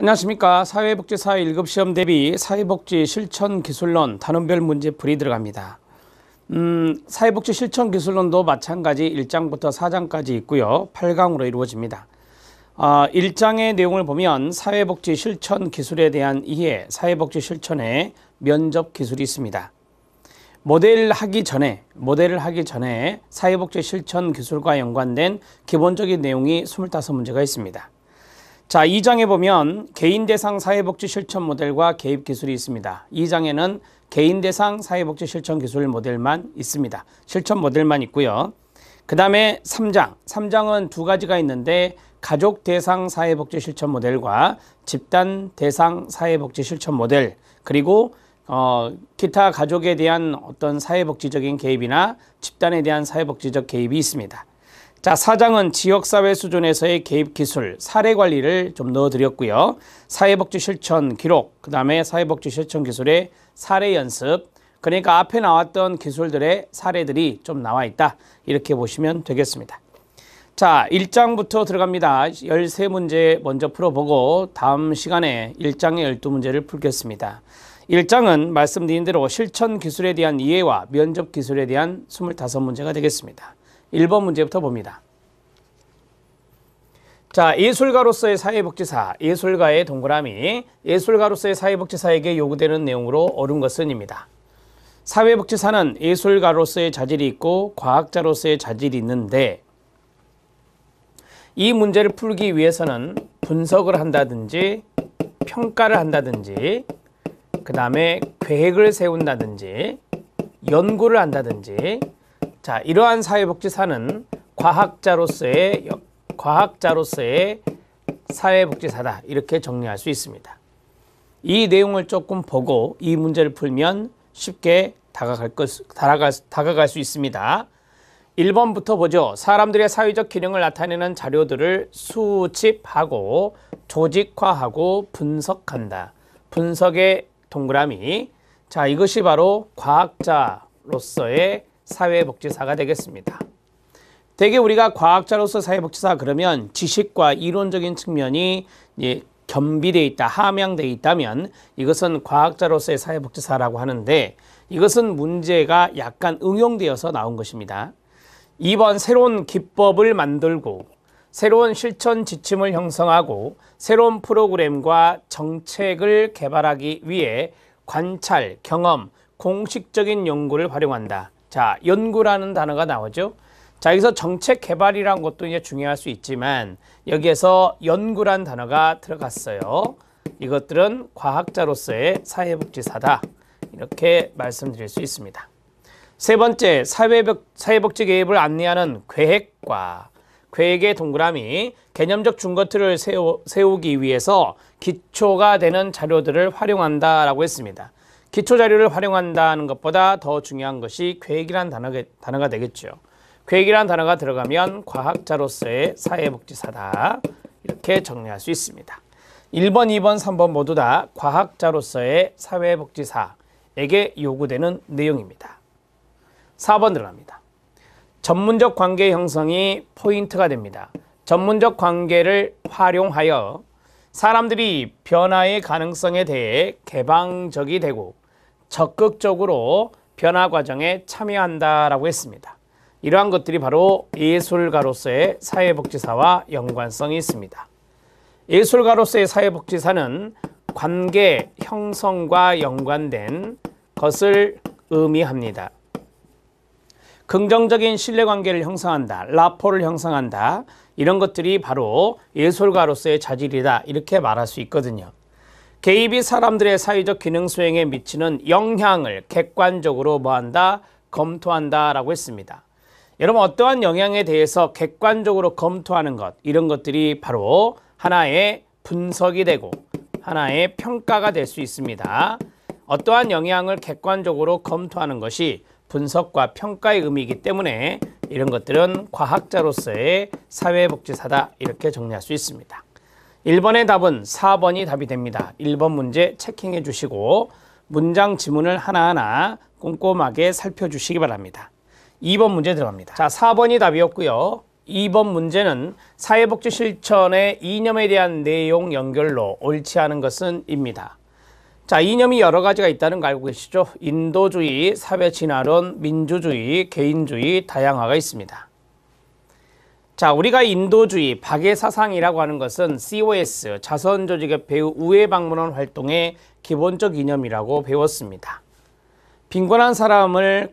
안녕하십니까. 사회복지사 1급 시험 대비 사회복지 실천기술론 단원별 문제풀이 들어갑니다. 사회복지 실천기술론도 마찬가지 1장부터 4장까지 있고요. 8강으로 이루어집니다. 1장의 내용을 보면 사회복지 실천기술에 대한 이해, 사회복지 실천의 면접기술이 있습니다. 모델을 하기 전에 사회복지 실천기술과 연관된 기본적인 내용이 25문제가 있습니다. 자, 2장에 보면 개인 대상 사회복지 실천 모델과 개입 기술이 있습니다. 2장에는 개인 대상 사회복지 실천 기술 모델만 있습니다. 실천 모델만 있고요. 그 다음에 3장은 두 가지가 있는데 가족 대상 사회복지 실천 모델과 집단 대상 사회복지 실천 모델, 그리고 기타 가족에 대한 어떤 사회복지적인 개입이나 집단에 대한 사회복지적 개입이 있습니다. 자, 4장은 지역사회 수준에서의 개입기술, 사례관리를 좀 넣어드렸고요. 사회복지 실천 기록, 그 다음에 사회복지 실천 기술의 사례 연습, 그러니까 앞에 나왔던 기술들의 사례들이 좀 나와 있다, 이렇게 보시면 되겠습니다. 자, 1장부터 들어갑니다. 13문제 먼저 풀어보고 다음 시간에 1장의 12문제를 풀겠습니다. 1장은 말씀드린 대로 실천 기술에 대한 이해와 면접 기술에 대한 25문제가 되겠습니다. 1번 문제부터 봅니다. 자, 예술가로서의 사회복지사, 예술가의 동그라미, 예술가로서의 사회복지사에게 요구되는 내용으로 옳은 것은입니다. 사회복지사는 예술가로서의 자질이 있고 과학자로서의 자질이 있는데 이 문제를 풀기 위해서는 분석을 한다든지 평가를 한다든지 그 다음에 계획을 세운다든지 연구를 한다든지, 자, 이러한 사회복지사는 과학자로서의 사회복지사다, 이렇게 정리할 수 있습니다. 이 내용을 조금 보고 이 문제를 풀면 쉽게 다가갈 수 있습니다. 1번부터 보죠. 사람들의 사회적 기능을 나타내는 자료들을 수집하고 조직화하고 분석한다. 분석의 동그라미. 자, 이것이 바로 과학자로서의 사회복지사가 되겠습니다. 대개 우리가 과학자로서 사회복지사 그러면 지식과 이론적인 측면이 겸비되어 있다, 함양되어 있다면 이것은 과학자로서의 사회복지사라고 하는데, 이것은 문제가 약간 응용되어서 나온 것입니다. 2번, 새로운 기법을 만들고 새로운 실천 지침을 형성하고 새로운 프로그램과 정책을 개발하기 위해 관찰, 경험, 공식적인 연구를 활용한다. 자, 연구라는 단어가 나오죠. 자, 여기서 정책 개발이라는 것도 이제 중요할 수 있지만 여기에서 연구란 단어가 들어갔어요. 이것들은 과학자로서의 사회복지사다, 이렇게 말씀드릴 수 있습니다. 세 번째, 사회복지 개입을 안내하는 계획과 계획의 동그라미, 개념적 준거틀을 세우기 위해서 기초가 되는 자료들을 활용한다라고 했습니다. 기초 자료를 활용한다는 것보다 더 중요한 것이 계획이란 단어가 되겠죠. 계획이란 단어가 들어가면 과학자로서의 사회복지사다, 이렇게 정리할 수 있습니다. 1번, 2번, 3번 모두 다 과학자로서의 사회복지사에게 요구되는 내용입니다. 4번 들어갑니다. 전문적 관계 형성이 포인트가 됩니다. 전문적 관계를 활용하여 사람들이 변화의 가능성에 대해 개방적이 되고 적극적으로 변화 과정에 참여한다라고 했습니다. 이러한 것들이 바로 예술가로서의 사회복지사와 연관성이 있습니다. 예술가로서의 사회복지사는 관계 형성과 연관된 것을 의미합니다. 긍정적인 신뢰관계를 형성한다, 라포를 형성한다, 이런 것들이 바로 예술가로서의 자질이다, 이렇게 말할 수 있거든요. 개입이 사람들의 사회적 기능 수행에 미치는 영향을 객관적으로 뭐한다? 검토한다 라고 했습니다. 여러분, 어떠한 영향에 대해서 객관적으로 검토하는 것, 이런 것들이 바로 하나의 분석이 되고 하나의 평가가 될 수 있습니다. 어떠한 영향을 객관적으로 검토하는 것이 분석과 평가의 의미이기 때문에 이런 것들은 과학자로서의 사회복지사다, 이렇게 정리할 수 있습니다. 1번의 답은 4번이 답이 됩니다. 1번 문제 체킹해 주시고 문장 지문을 하나하나 꼼꼼하게 살펴주시기 바랍니다. 2번 문제 들어갑니다. 자, 4번이 답이었고요. 2번 문제는 사회복지 실천의 이념에 대한 내용 연결로 옳지 않은 것은 입니다. 자, 이념이 여러 가지가 있다는 거 알고 계시죠? 인도주의, 사회진화론, 민주주의, 개인주의, 다양화가 있습니다. 자, 우리가 인도주의, 박애사상이라고 하는 것은 COS, 자선조직협회 우회방문원 활동의 기본적 이념이라고 배웠습니다. 빈곤한 사람을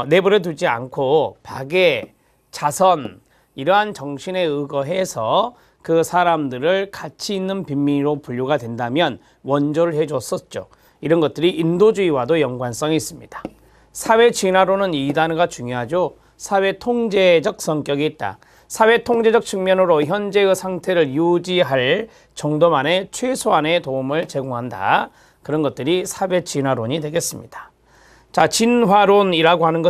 내버려 두지 않고 박애, 자선, 이러한 정신에 의거해서 그 사람들을 가치 있는 빈민으로 분류가 된다면 원조를 해줬었죠. 이런 것들이 인도주의와도 연관성이 있습니다. 사회진화론은 이 단어가 중요하죠. 사회통제적 성격이 있다. 사회통제적 측면으로 현재의 상태를 유지할 정도만의 최소한의 도움을 제공한다. 그런 것들이 사회진화론이 되겠습니다. 자, 진화론이라고 하는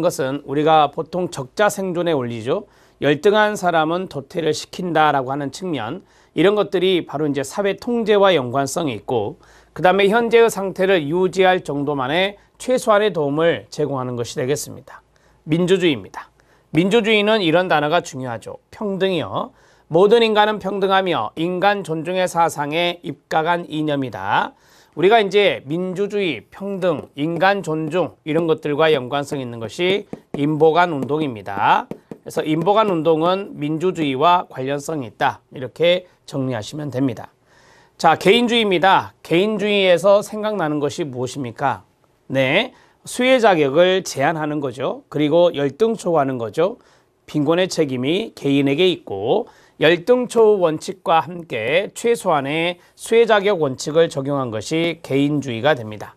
것은 우리가 보통 적자 생존에 올리죠. 열등한 사람은 도태를 시킨다라고 하는 측면, 이런 것들이 바로 이제 사회 통제와 연관성이 있고, 그 다음에 현재의 상태를 유지할 정도만의 최소한의 도움을 제공하는 것이 되겠습니다. 민주주의입니다. 민주주의는 이런 단어가 중요하죠. 평등이요. 모든 인간은 평등하며 인간 존중의 사상에 입각한 이념이다. 우리가 이제 민주주의, 평등, 인간 존중 이런 것들과 연관성 있는 것이 인보관 운동입니다. 그래서 인보관 운동은 민주주의와 관련성이 있다. 이렇게 정리하시면 됩니다. 자, 개인주의입니다. 개인주의에서 생각나는 것이 무엇입니까? 네, 수혜 자격을 제한하는 거죠. 그리고 열등초하는 거죠. 빈곤의 책임이 개인에게 있고, 열등초 원칙과 함께 최소한의 수혜 자격 원칙을 적용한 것이 개인주의가 됩니다.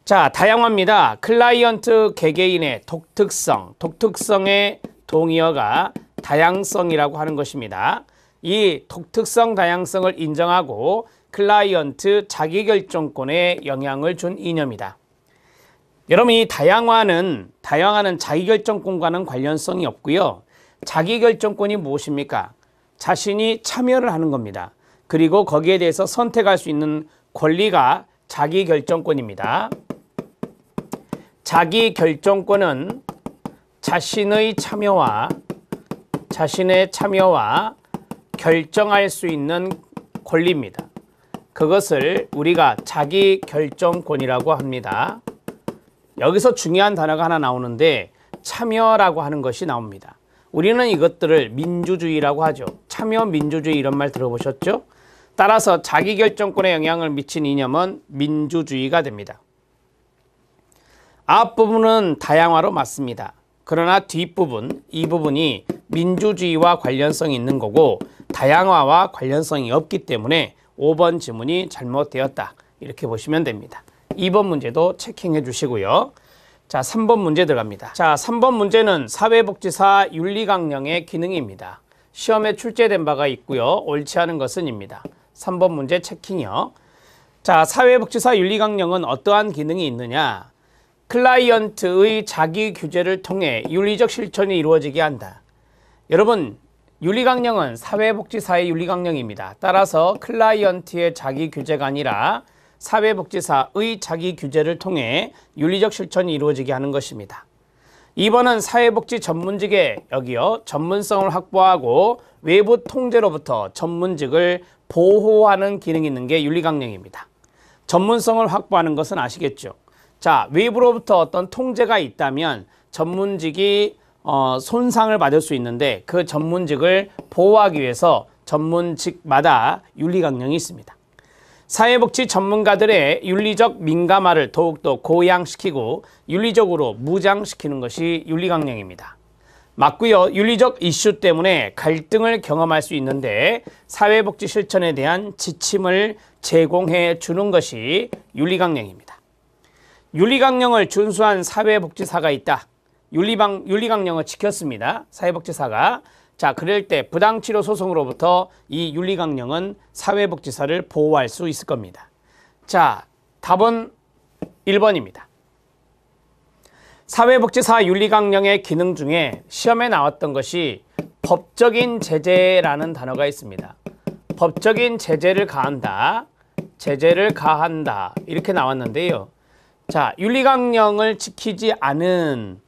자, 다양화입니다. 클라이언트 개개인의 독특성의 동의어가 다양성이라고 하는 것입니다. 이 독특성, 다양성을 인정하고 클라이언트 자기결정권에 영향을 준 이념이다. 여러분, 이 다양화는 자기결정권과는 관련성이 없고요. 자기결정권이 무엇입니까? 자신이 참여를 하는 겁니다. 그리고 거기에 대해서 선택할 수 있는 권리가 자기결정권입니다. 자기결정권은 자신의 참여와 결정할 수 있는 권리입니다. 그것을 우리가 자기결정권이라고 합니다. 여기서 중요한 단어가 하나 나오는데 참여라고 하는 것이 나옵니다. 우리는 이것들을 민주주의라고 하죠. 참여 민주주의 이런 말 들어보셨죠? 따라서 자기결정권에 영향을 미친 이념은 민주주의가 됩니다. 앞부분은 다양화로 맞습니다. 그러나 뒷부분, 이 부분이 민주주의와 관련성이 있는 거고 다양화와 관련성이 없기 때문에 5번 지문이 잘못되었다. 이렇게 보시면 됩니다. 2번 문제도 체킹해 주시고요. 자, 3번 문제 들어갑니다. 자, 3번 문제는 사회복지사 윤리강령의 기능입니다. 시험에 출제된 바가 있고요. 옳지 않은 것은 입니다. 3번 문제 체킹이요. 자, 사회복지사 윤리강령은 어떠한 기능이 있느냐? 클라이언트의 자기 규제를 통해 윤리적 실천이 이루어지게 한다. 여러분, 윤리강령은 사회복지사의 윤리강령입니다. 따라서 클라이언트의 자기 규제가 아니라 사회복지사의 자기 규제를 통해 윤리적 실천이 이루어지게 하는 것입니다. 2번은 사회복지 전문직의 여기요 전문성을 확보하고 외부 통제로부터 전문직을 보호하는 기능이 있는 게 윤리강령입니다. 전문성을 확보하는 것은 아시겠죠? 자, 외부로부터 어떤 통제가 있다면 전문직이 손상을 받을 수 있는데 그 전문직을 보호하기 위해서 전문직마다 윤리강령이 있습니다. 사회복지 전문가들의 윤리적 민감화를 더욱더 고양시키고 윤리적으로 무장시키는 것이 윤리강령입니다. 맞고요. 윤리적 이슈 때문에 갈등을 경험할 수 있는데 사회복지 실천에 대한 지침을 제공해 주는 것이 윤리강령입니다. 윤리강령을 준수한 사회복지사가 있다. 윤리강령을 지켰습니다. 사회복지사가. 자, 그럴 때 부당치료 소송으로부터 이 윤리강령은 사회복지사를 보호할 수 있을 겁니다. 자, 답은 1번입니다. 사회복지사 윤리강령의 기능 중에 시험에 나왔던 것이 법적인 제재라는 단어가 있습니다. 법적인 제재를 가한다. 이렇게 나왔는데요. 자, 윤리강령을 지키지 않은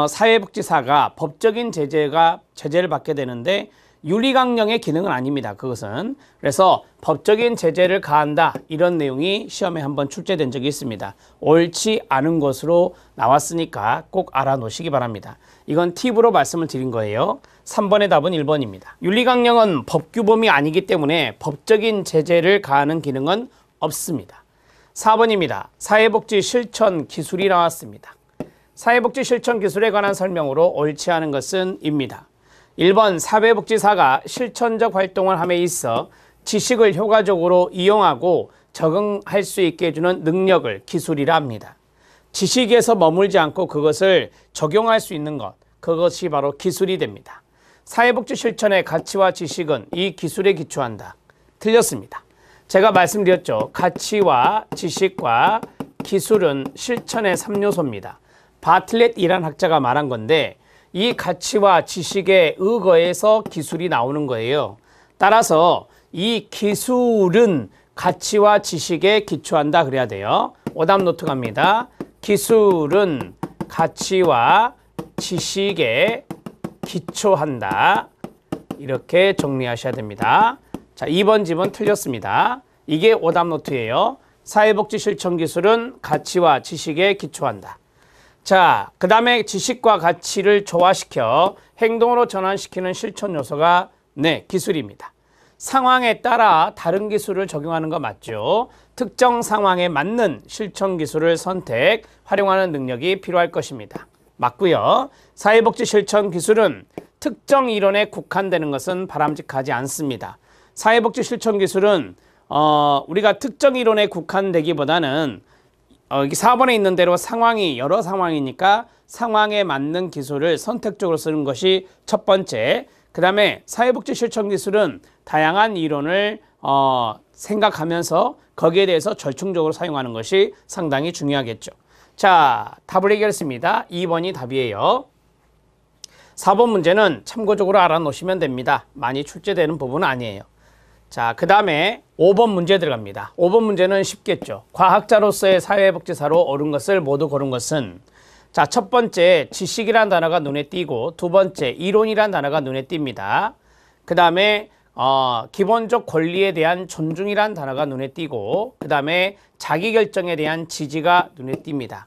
사회복지사가 법적인 제재를 받게 되는데 윤리강령의 기능은 아닙니다. 그것은. 그래서 법적인 제재를 가한다 이런 내용이 시험에 한번 출제된 적이 있습니다. 옳지 않은 것으로 나왔으니까 꼭 알아놓으시기 바랍니다. 이건 팁으로 말씀을 드린 거예요. 3번의 답은 1번입니다. 윤리강령은 법규범이 아니기 때문에 법적인 제재를 가하는 기능은 없습니다. 4번입니다. 사회복지 실천 기술이 나왔습니다. 사회복지 실천 기술에 관한 설명으로 옳지 않은 것은 입니다. 1번 사회복지사가 실천적 활동을 함에 있어 지식을 효과적으로 이용하고 적응할 수 있게 해주는 능력을 기술이라 합니다. 지식에서 머물지 않고 그것을 적용할 수 있는 것, 그것이 바로 기술이 됩니다. 사회복지 실천의 가치와 지식은 이 기술에 기초한다. 틀렸습니다. 제가 말씀드렸죠. 가치와 지식과 기술은 실천의 3요소입니다. 바틀렛이란 학자가 말한 건데 이 가치와 지식에 의거해서 기술이 나오는 거예요. 따라서 이 기술은 가치와 지식에 기초한다 그래야 돼요. 오답 노트 갑니다. 기술은 가치와 지식에 기초한다. 이렇게 정리하셔야 됩니다. 자, 2번 집은 틀렸습니다. 이게 오답 노트예요. 사회복지 실천 기술은 가치와 지식에 기초한다. 자, 그 다음에 지식과 가치를 조화시켜 행동으로 전환시키는 실천 요소가 기술입니다. 상황에 따라 다른 기술을 적용하는 거 맞죠? 특정 상황에 맞는 실천 기술을 선택, 활용하는 능력이 필요할 것입니다. 맞고요. 사회복지 실천 기술은 특정 이론에 국한되는 것은 바람직하지 않습니다. 사회복지 실천 기술은 우리가 특정 이론에 국한되기보다는 여기 4번에 있는 대로 상황이 여러 상황이니까 상황에 맞는 기술을 선택적으로 쓰는 것이 첫 번째. 그 다음에 사회복지 실천 기술은 다양한 이론을 생각하면서 거기에 대해서 절충적으로 사용하는 것이 상당히 중요하겠죠. 자, 답을 얘기했습니다. 2번이 답이에요. 4번 문제는 참고적으로 알아놓으시면 됩니다. 많이 출제되는 부분은 아니에요. 자, 그 다음에 5번 문제 들어갑니다. 5번 문제는 쉽겠죠. 과학자로서의 사회복지사로 옳은 것을 모두 고른 것은 자, 첫 번째 지식이란 단어가 눈에 띄고 두 번째 이론이란 단어가 눈에 띕니다. 그 다음에 기본적 권리에 대한 존중이란 단어가 눈에 띄고 그 다음에 자기결정에 대한 지지가 눈에 띕니다.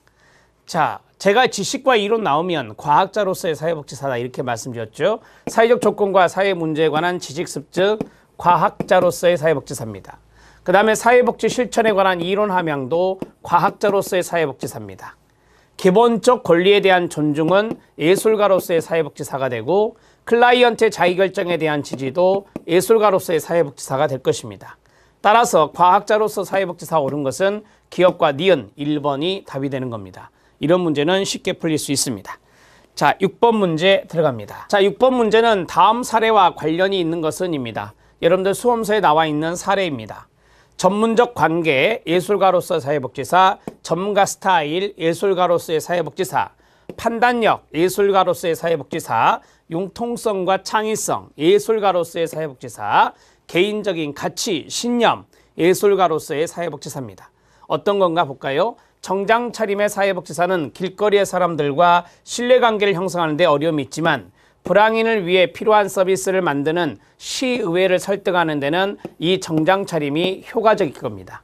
자, 제가 지식과 이론 나오면 과학자로서의 사회복지사다 이렇게 말씀드렸죠. 사회적 조건과 사회 문제에 관한 지식 습득 과학자로서의 사회복지사입니다. 그 다음에 사회복지 실천에 관한 이론 함양도 과학자로서의 사회복지사입니다. 기본적 권리에 대한 존중은 예술가로서의 사회복지사가 되고 클라이언트의 자기결정에 대한 지지도 예술가로서의 사회복지사가 될 것입니다. 따라서 과학자로서 사회복지사 옳은 것은 기업과 니은 1번이 답이 되는 겁니다. 이런 문제는 쉽게 풀릴 수 있습니다. 자, 6번 문제 들어갑니다. 자, 6번 문제는 다음 사례와 관련이 있는 것은입니다. 여러분들 수험서에 나와 있는 사례입니다. 전문적 관계, 예술가로서 사회복지사, 전문가 스타일, 예술가로서의 사회복지사, 판단력, 예술가로서의 사회복지사, 융통성과 창의성, 예술가로서의 사회복지사, 개인적인 가치, 신념, 예술가로서의 사회복지사입니다. 어떤 건가 볼까요? 정장 차림의 사회복지사는 길거리의 사람들과 신뢰관계를 형성하는 데 어려움이 있지만 불황인을 위해 필요한 서비스를 만드는 시의회를 설득하는 데는 이 정장 차림이 효과적일 겁니다.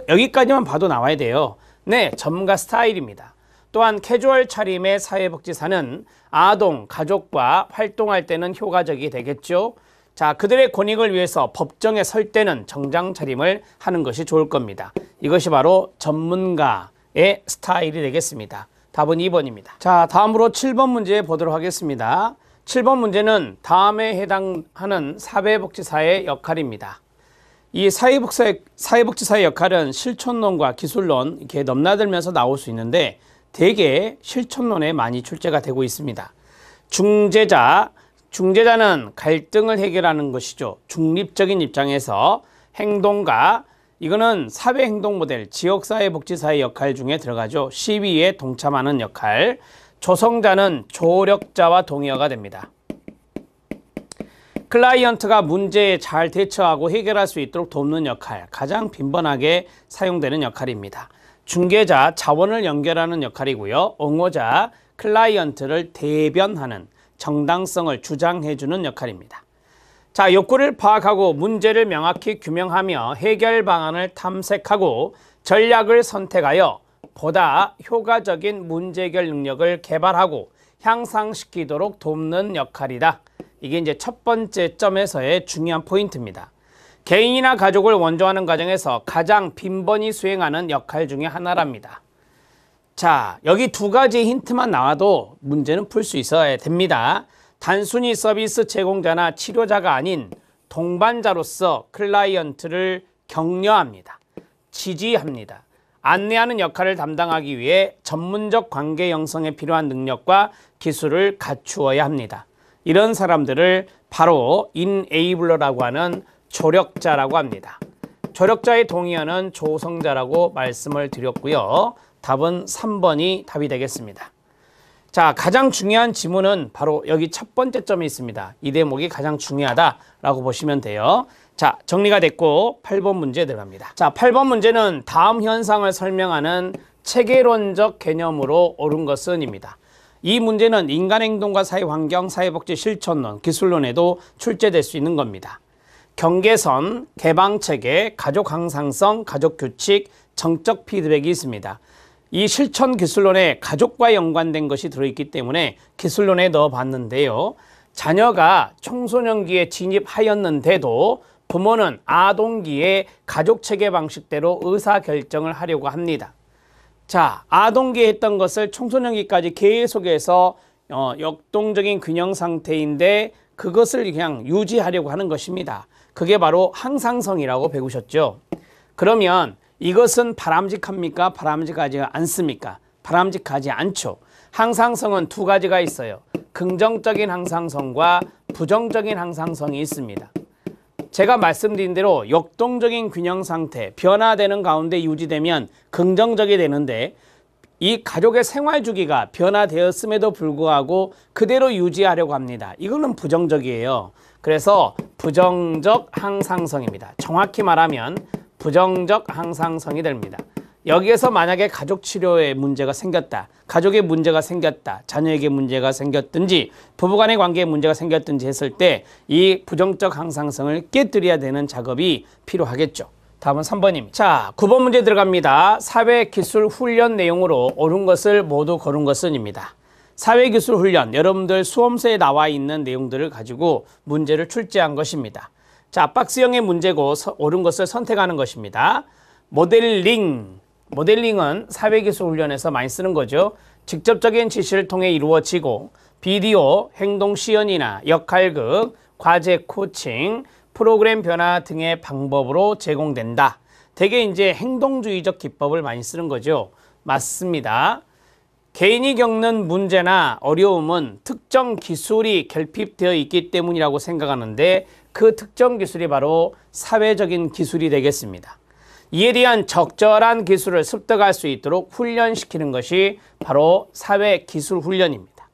여기까지만 봐도 나와야 돼요. 네, 전문가 스타일입니다. 또한 캐주얼 차림의 사회복지사는 아동, 가족과 활동할 때는 효과적이 되겠죠. 자, 그들의 권익을 위해서 법정에 설 때는 정장 차림을 하는 것이 좋을 겁니다. 이것이 바로 전문가의 스타일이 되겠습니다. 답은 2번입니다. 자, 다음으로 7번 문제 보도록 하겠습니다. 7번 문제는 다음에 해당하는 사회복지사의 역할입니다. 이 사회복지사의 역할은 실천론과 기술론 이렇게 넘나들면서 나올 수 있는데 대개 실천론에 많이 출제가 되고 있습니다. 중재자는 갈등을 해결하는 것이죠. 중립적인 입장에서 행동가, 이거는 사회행동 모델, 지역사회복지사의 역할 중에 들어가죠. 시위에 동참하는 역할. 조성자는 조력자와 동의어가 됩니다. 클라이언트가 문제에 잘 대처하고 해결할 수 있도록 돕는 역할, 가장 빈번하게 사용되는 역할입니다. 중개자, 자원을 연결하는 역할이고요. 옹호자, 클라이언트를 대변하는 정당성을 주장해주는 역할입니다. 자, 욕구를 파악하고 문제를 명확히 규명하며 해결 방안을 탐색하고 전략을 선택하여 보다 효과적인 문제 해결 능력을 개발하고 향상시키도록 돕는 역할이다. 이게 이제 첫 번째 점에서의 중요한 포인트입니다. 개인이나 가족을 원조하는 과정에서 가장 빈번히 수행하는 역할 중에 하나랍니다. 자, 여기 두 가지 힌트만 나와도 문제는 풀 수 있어야 됩니다. 단순히 서비스 제공자나 치료자가 아닌 동반자로서 클라이언트를 격려합니다. 지지합니다. 안내하는 역할을 담당하기 위해 전문적 관계 형성에 필요한 능력과 기술을 갖추어야 합니다. 이런 사람들을 바로 인에이블러라고 하는 조력자라고 합니다. 조력자의 동의어는 조성자라고 말씀을 드렸고요. 답은 3번이 답이 되겠습니다. 자, 가장 중요한 지문은 바로 여기 첫 번째 점에 있습니다. 이 대목이 가장 중요하다라고 보시면 돼요. 자, 정리가 됐고 8번 문제 들어갑니다. 자, 8번 문제는 다음 현상을 설명하는 체계론적 개념으로 옳은 것은입니다. 이 문제는 인간행동과 사회환경, 사회복지 실천론, 기술론에도 출제될 수 있는 겁니다. 경계선, 개방체계, 가족 항상성, 가족규칙, 정적 피드백이 있습니다. 이 실천 기술론에 가족과 연관된 것이 들어있기 때문에 기술론에 넣어봤는데요. 자녀가 청소년기에 진입하였는데도 부모는 아동기에 가족체계 방식대로 의사결정을 하려고 합니다. 자, 아동기에 했던 것을 청소년기까지 계속해서 역동적인 균형 상태인데 그것을 그냥 유지하려고 하는 것입니다. 그게 바로 항상성이라고 배우셨죠. 그러면 이것은 바람직합니까? 바람직하지 않습니까? 바람직하지 않죠. 항상성은 두 가지가 있어요. 긍정적인 항상성과 부정적인 항상성이 있습니다. 제가 말씀드린 대로 역동적인 균형 상태, 변화되는 가운데 유지되면 긍정적이 되는데 이 가족의 생활 주기가 변화되었음에도 불구하고 그대로 유지하려고 합니다. 이거는 부정적이에요. 그래서 부정적 항상성입니다. 정확히 말하면 부정적 항상성이 됩니다. 여기에서 만약에 가족 치료에 문제가 생겼다, 가족에 문제가 생겼다, 자녀에게 문제가 생겼든지 부부간의 관계에 문제가 생겼든지 했을 때 이 부정적 항상성을 깨뜨려야 되는 작업이 필요하겠죠. 다음은 3번입니다. 자, 9번 문제 들어갑니다. 사회기술 훈련 내용으로 옳은 것을 모두 고른 것은입니다. 사회기술 훈련, 여러분들 수험서에 나와 있는 내용들을 가지고 문제를 출제한 것입니다. 자, 박스형의 문제고 옳은 것을 선택하는 것입니다. 모델링. 모델링은 사회기술 훈련에서 많이 쓰는 거죠. 직접적인 지시를 통해 이루어지고 비디오, 행동 시연이나 역할극, 과제 코칭, 프로그램 변화 등의 방법으로 제공된다. 대개 이제 행동주의적 기법을 많이 쓰는 거죠. 맞습니다. 개인이 겪는 문제나 어려움은 특정 기술이 결핍되어 있기 때문이라고 생각하는데 그 특정 기술이 바로 사회적인 기술이 되겠습니다. 이에 대한 적절한 기술을 습득할 수 있도록 훈련시키는 것이 바로 사회기술 훈련입니다.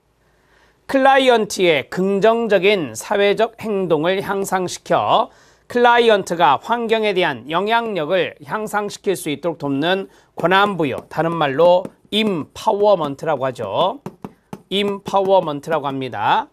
클라이언트의 긍정적인 사회적 행동을 향상시켜 클라이언트가 환경에 대한 영향력을 향상시킬 수 있도록 돕는 권한부여, 다른 말로 임파워먼트라고 하죠. 임파워먼트라고 합니다.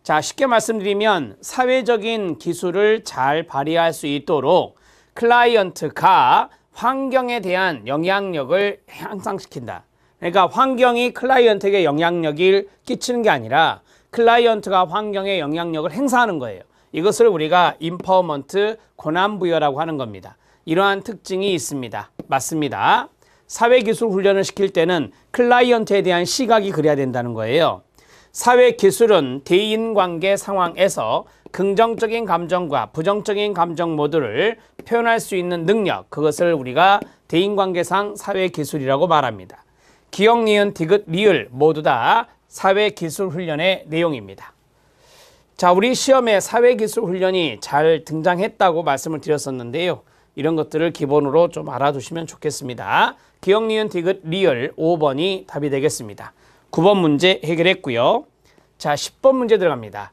자, 쉽게 말씀드리면 사회적인 기술을 잘 발휘할 수 있도록 클라이언트가 환경에 대한 영향력을 향상시킨다. 그러니까 환경이 클라이언트에게 영향력을 끼치는 게 아니라 클라이언트가 환경에 영향력을 행사하는 거예요. 이것을 우리가 임파워먼트, 권한부여라고 하는 겁니다. 이러한 특징이 있습니다. 맞습니다. 사회기술 훈련을 시킬 때는 클라이언트에 대한 시각이 그래야 된다는 거예요. 사회기술은 대인관계 상황에서 긍정적인 감정과 부정적인 감정 모두를 표현할 수 있는 능력, 그것을 우리가 대인관계상 사회기술이라고 말합니다. 기억, 니은, 디귿, 리을 모두 다 사회기술 훈련의 내용입니다. 자, 우리 시험에 사회기술 훈련이 잘 등장했다고 말씀을 드렸었는데요. 이런 것들을 기본으로 좀 알아두시면 좋겠습니다. 기억, 니은, 디귿, 리을 5번이 답이 되겠습니다. 9번 문제 해결했고요. 자, 10번 문제 들어갑니다.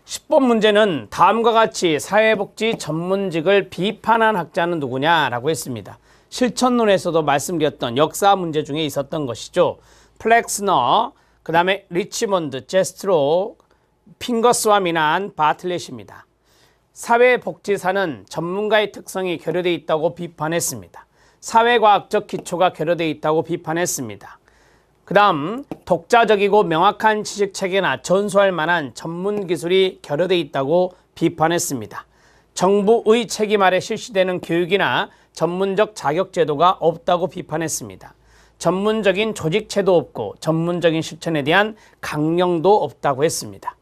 10번 문제는 다음과 같이 사회복지 전문직을 비판한 학자는 누구냐라고 했습니다. 실천론에서도 말씀드렸던 역사 문제 중에 있었던 것이죠. 플렉스너, 그 다음에 리치몬드, 제스트로, 핑거스와 미난, 바틀렛입니다. 사회복지사는 전문가의 특성이 결여되어 있다고 비판했습니다. 사회과학적 기초가 결여되어 있다고 비판했습니다. 그 다음 독자적이고 명확한 지식체계나 전수할 만한 전문기술이 결여되어 있다고 비판했습니다. 정부의 책임 아래 실시되는 교육이나 전문적 자격제도가 없다고 비판했습니다. 전문적인 조직체도 없고 전문적인 실천에 대한 강령도 없다고 했습니다.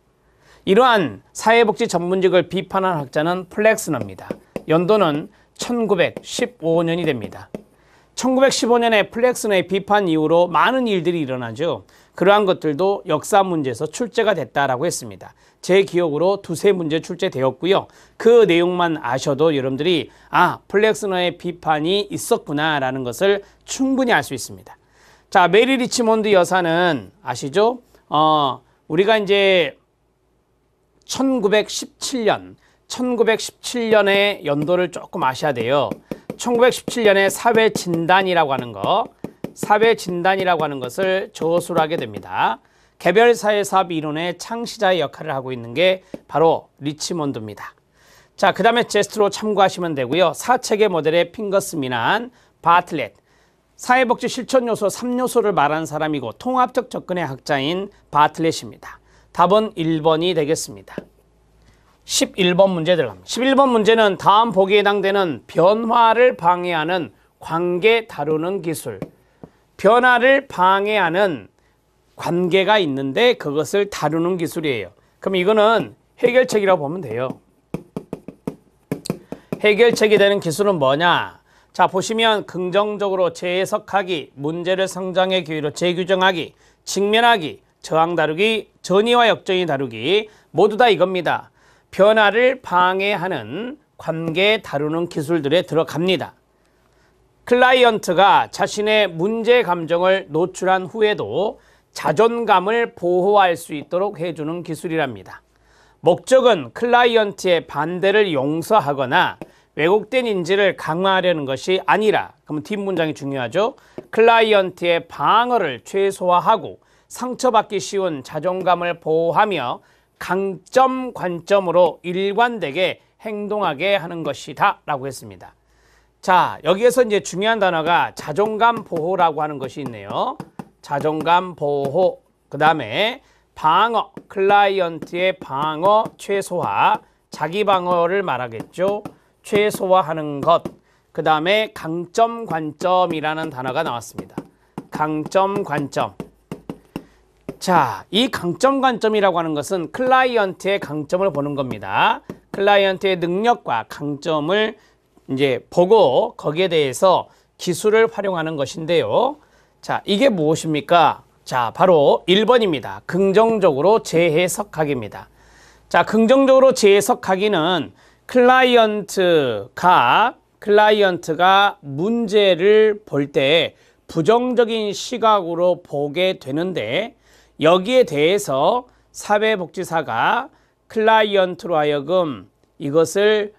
이러한 사회복지 전문직을 비판한 학자는 플렉스너입니다. 연도는 1915년이 됩니다. 1915년에 플렉스너의 비판 이후로 많은 일들이 일어나죠. 그러한 것들도 역사 문제에서 출제가 됐다라고 했습니다. 제 기억으로 두세 문제 출제되었고요. 그 내용만 아셔도 여러분들이 플렉스너의 비판이 있었구나라는 것을 충분히 알 수 있습니다. 자, 메리 리치몬드 여사는 아시죠? 우리가 이제 1917년의 연도를 조금 아셔야 돼요. 1917년에 사회진단이라고 하는 것을 저술을 하게 됩니다. 개별사회사업 이론의 창시자의 역할을 하고 있는 게 바로 리치몬드입니다. 자, 그 다음에 제스트로 참고하시면 되고요. 사체계 모델의 핑거스 미난, 바틀렛, 사회복지 실천 요소 3요소를 말한 사람이고 통합적 접근의 학자인 바틀렛입니다. 답은 1번이 되겠습니다. 11번 문제 들어갑니다. 11번 문제는 다음 보기에 해당되는 변화를 방해하는 관계 다루는 기술. 변화를 방해하는 관계가 있는데 그것을 다루는 기술이에요. 그럼 이거는 해결책이라고 보면 돼요. 해결책이 되는 기술은 뭐냐? 자, 보시면 긍정적으로 재해석하기, 문제를 성장의 기회로 재규정하기, 직면하기, 저항 다루기, 전이와 역전이 다루기, 모두 다 이겁니다. 변화를 방해하는 관계 다루는 기술들에 들어갑니다. 클라이언트가 자신의 문제 감정을 노출한 후에도 자존감을 보호할 수 있도록 해주는 기술이랍니다. 목적은 클라이언트의 반대를 용서하거나 왜곡된 인지를 강화하려는 것이 아니라, 그럼 뒷문장이 중요하죠. 클라이언트의 방어를 최소화하고 상처받기 쉬운 자존감을 보호하며 강점 관점으로 일관되게 행동하게 하는 것이다 라고 했습니다. 자, 여기에서 이제 중요한 단어가 자존감 보호라고 하는 것이 있네요. 자존감 보호, 그 다음에 방어, 클라이언트의 방어 최소화, 자기 방어를 말하겠죠. 최소화하는 것, 그 다음에 강점 관점이라는 단어가 나왔습니다. 강점 관점. 자, 이 강점 관점이라고 하는 것은 클라이언트의 강점을 보는 겁니다. 클라이언트의 능력과 강점을 이제 보고 거기에 대해서 기술을 활용하는 것인데요. 자, 이게 무엇입니까? 자, 바로 1번입니다. 긍정적으로 재해석하기입니다. 자, 긍정적으로 재해석하기는 클라이언트가 문제를 볼 때 부정적인 시각으로 보게 되는데 여기에 대해서 사회복지사가 클라이언트로 하여금 이것을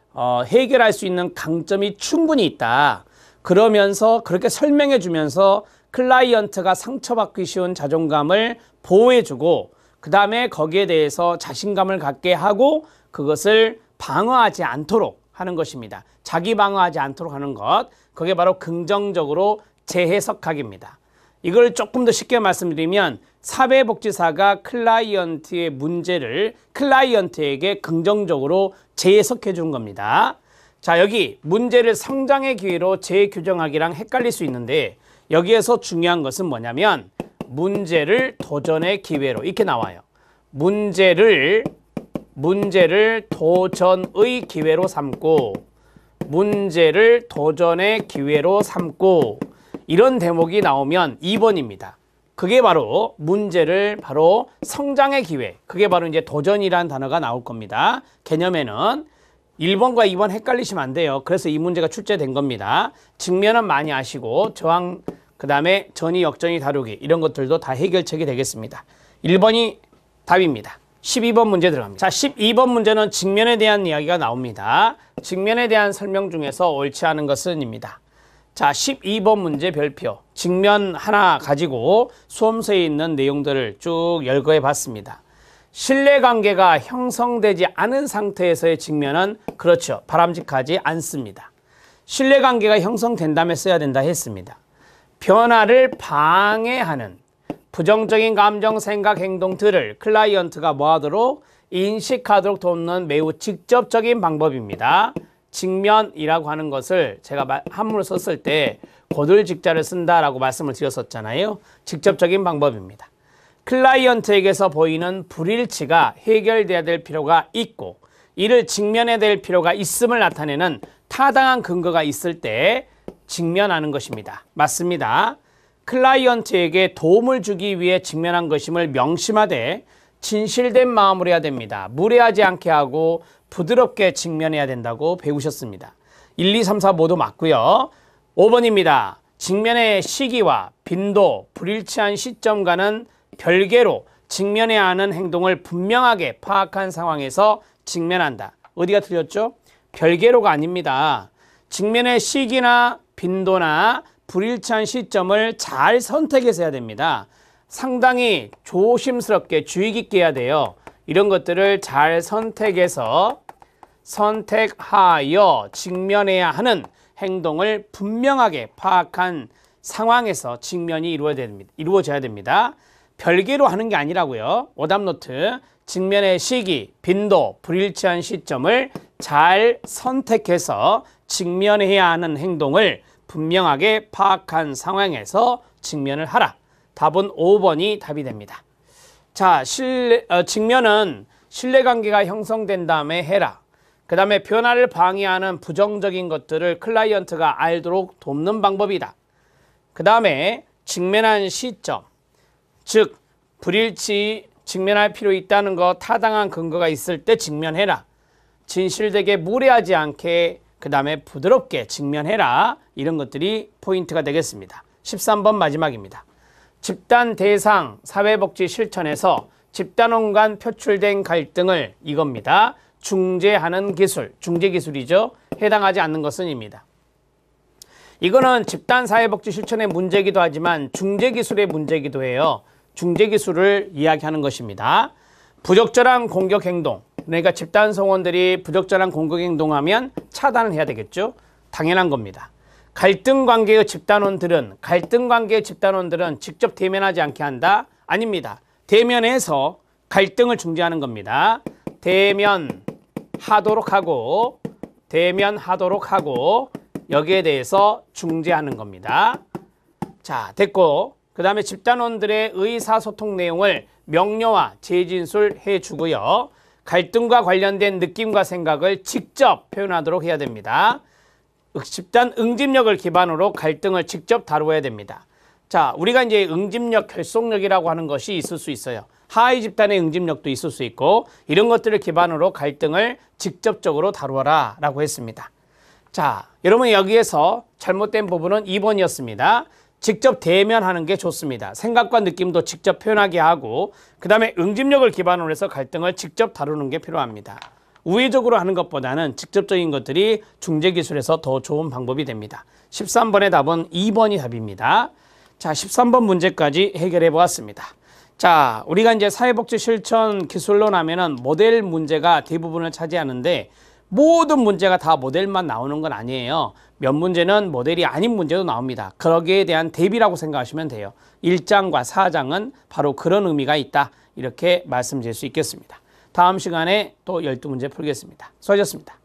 해결할 수 있는 강점이 충분히 있다. 그러면서 그렇게 설명해 주면서 클라이언트가 상처받기 쉬운 자존감을 보호해주고 그 다음에 거기에 대해서 자신감을 갖게 하고 그것을 방어하지 않도록 하는 것입니다. 자기 방어하지 않도록 하는 것, 그게 바로 긍정적으로 재해석하기입니다. 이걸 조금 더 쉽게 말씀드리면 사회복지사가 클라이언트의 문제를 클라이언트에게 긍정적으로 재해석해 준 겁니다. 자, 여기 문제를 성장의 기회로 재규정하기랑 헷갈릴 수 있는데 여기에서 중요한 것은 뭐냐면 문제를 도전의 기회로 이렇게 나와요. 문제를 도전의 기회로 삼고 문제를 도전의 기회로 삼고 이런 대목이 나오면 2번입니다. 그게 바로 문제를 바로 성장의 기회, 그게 바로 이제 도전이라는 단어가 나올 겁니다. 개념에는 1번과 2번 헷갈리시면 안 돼요. 그래서 이 문제가 출제된 겁니다. 직면은 많이 아시고 저항, 그 다음에 전이 역전이 다루기 이런 것들도 다 해결책이 되겠습니다. 1번이 답입니다. 12번 문제 들어갑니다. 자, 12번 문제는 직면에 대한 이야기가 나옵니다. 직면에 대한 설명 중에서 옳지 않은 것은 입니다. 자, 12번 문제 별표. 직면 하나 가지고 수험서에 있는 내용들을 쭉 열거해 봤습니다. 신뢰관계가 형성되지 않은 상태에서의 직면은 그렇죠. 바람직하지 않습니다. 신뢰관계가 형성된다면 써야 된다 했습니다. 변화를 방해하는 부정적인 감정, 생각, 행동들을 클라이언트가 뭐하도록 인식하도록 돕는 매우 직접적인 방법입니다. 직면이라고 하는 것을 제가 한문을 썼을 때 고들직자를 쓴다라고 말씀을 드렸었잖아요. 직접적인 방법입니다. 클라이언트에게서 보이는 불일치가 해결돼야 될 필요가 있고 이를 직면해야 될 필요가 있음을 나타내는 타당한 근거가 있을 때 직면하는 것입니다. 맞습니다. 클라이언트에게 도움을 주기 위해 직면한 것임을 명심하되 진실된 마음으로 해야 됩니다. 무례하지 않게 하고 부드럽게 직면해야 된다고 배우셨습니다. 1, 2, 3, 4 모두 맞고요. 5번입니다. 직면의 시기와 빈도, 불일치한 시점과는 별개로 직면해야 하는 행동을 분명하게 파악한 상황에서 직면한다. 어디가 틀렸죠? 별개로가 아닙니다. 직면의 시기나 빈도나 불일치한 시점을 잘 선택해서 해야 됩니다. 상당히 조심스럽게 주의 깊게 해야 돼요. 이런 것들을 잘 선택해서 선택하여 직면해야 하는 행동을 분명하게 파악한 상황에서 직면이 이루어져야 됩니다. 별개로 하는 게 아니라고요. 오답노트, 직면의 시기, 빈도, 불일치한 시점을 잘 선택해서 직면해야 하는 행동을 분명하게 파악한 상황에서 직면을 하라. 답은 5번이 답이 됩니다. 자, 직면은 신뢰관계가 형성된 다음에 해라. 그 다음에 변화를 방해하는 부정적인 것들을 클라이언트가 알도록 돕는 방법이다. 그 다음에 직면한 시점, 즉 불일치 직면할 필요 있다는 거 타당한 근거가 있을 때 직면해라. 진실되게 무례하지 않게 그 다음에 부드럽게 직면해라. 이런 것들이 포인트가 되겠습니다. 13번 마지막입니다. 집단 대상 사회복지 실천에서 집단원 간 표출된 갈등을 이겁니다. 중재하는 기술, 중재기술이죠. 해당하지 않는 것은입니다. 이거는 집단 사회복지 실천의 문제이기도 하지만 중재기술의 문제이기도 해요. 중재기술을 이야기하는 것입니다. 부적절한 공격 행동, 그러니까 집단 성원들이 부적절한 공격 행동하면 차단을 해야 되겠죠. 당연한 겁니다. 갈등 관계의 집단원들은 직접 대면하지 않게 한다? 아닙니다. 대면해서 갈등을 중재하는 겁니다. 대면하도록 하고 여기에 대해서 중재하는 겁니다. 자, 됐고 그 다음에 집단원들의 의사소통 내용을 명료와 재진술해 주고요. 갈등과 관련된 느낌과 생각을 직접 표현하도록 해야 됩니다. 집단 응집력을 기반으로 갈등을 직접 다루어야 됩니다. 자, 우리가 이제 응집력, 결속력이라고 하는 것이 있을 수 있어요. 하위 집단의 응집력도 있을 수 있고 이런 것들을 기반으로 갈등을 직접적으로 다루어라 라고 했습니다. 자, 여러분 여기에서 잘못된 부분은 2번이었습니다. 직접 대면하는 게 좋습니다. 생각과 느낌도 직접 표현하게 하고 그 다음에 응집력을 기반으로 해서 갈등을 직접 다루는 게 필요합니다. 우회적으로 하는 것보다는 직접적인 것들이 중재기술에서 더 좋은 방법이 됩니다. 13번의 답은 2번이 답입니다. 자, 13번 문제까지 해결해 보았습니다. 자, 우리가 이제 사회복지 실천 기술론 하면은 모델 문제가 대부분을 차지하는데 모든 문제가 다 모델만 나오는 건 아니에요. 몇 문제는 모델이 아닌 문제도 나옵니다. 거기에 대한 대비라고 생각하시면 돼요. 1장과 4장은 바로 그런 의미가 있다. 이렇게 말씀드릴 수 있겠습니다. 다음 시간에 또 12문제 풀겠습니다. 수고하셨습니다.